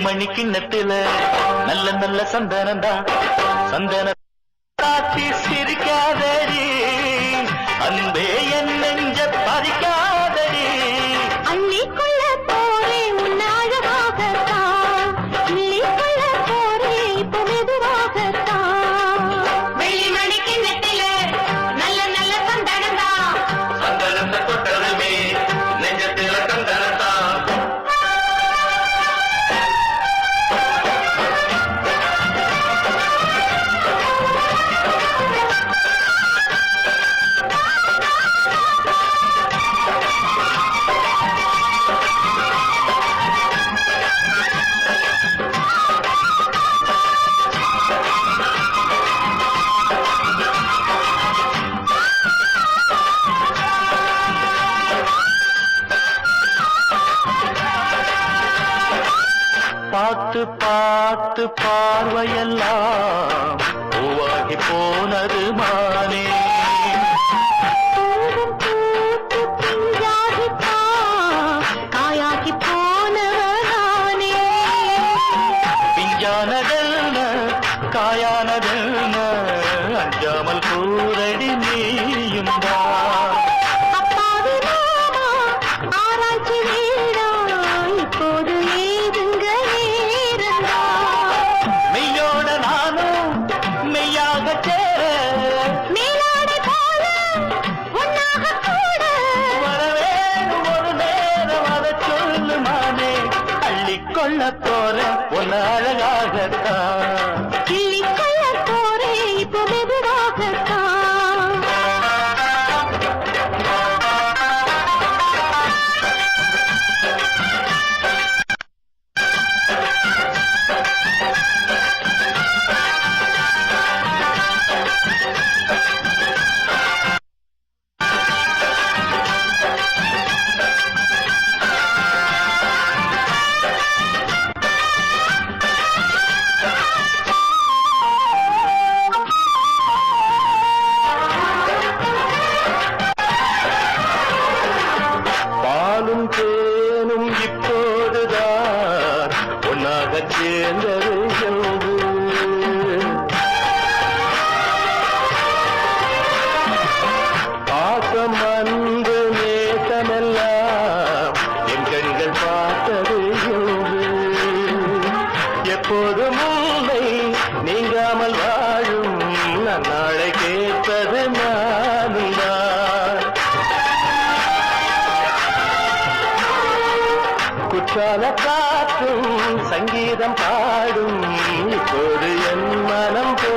மணி கிண்ணத்தில நல்ல நல்ல சந்தனந்தா சந்தன காத்தி சிரிக்காதடி அன்பே என் நெஞ்ச பறிக்காதடி அள்ளிக்கொள்ள போரே உன்னாழகாகத்தான் அள்ளிக்கொள்ள போரே இப்போ மெதுவாகத்தான் வெள்ளி மணி கிண்ணத்தில நல்ல நல்ல சந்தனந்தா சந்தனத்தை தொட்டதுமே நெஞ்சத்தில சந்தனந்தா பார்த்து பார்த்து பார்வையெல்லாம் பூவாகி போனது மானே காயாகி போனவனானே பிஞ்சானதென்ன காயானதென்ன அஞ்சாமல் கூரடி நீயும் தான் அப்பாவி மாமா ஆராய்ச்சி வீடா இப்போது ஏதுங்க நேரந்தா மெய்யோட நானும் மெய்யாக சேர மேலாடை போல ஒன்னாக கூட வரவேணும் ஒரு நேரம் அதை சொல்லுமானே அள்ளிக்கொள்ள போற ஒன்னு அழகாகத்தான் கிள்ளிக்கொள்ள போரே இப்போ மெதுவாகத்தான் பாலும் தேனும் இப்போதுதான் ஒன்னாக சேர்ந்தது என்று பாசம் அன்பு நேசமெல்லாம் என் கண்கள் பார்த்தது என்று எப்போதும் உன்னை நீங்காமல் வாழும் நாளை கேட்பது நானும் தான் குற்றால காற்றும் சங்கீதம் பாடும் இப்போது என் மனம் போ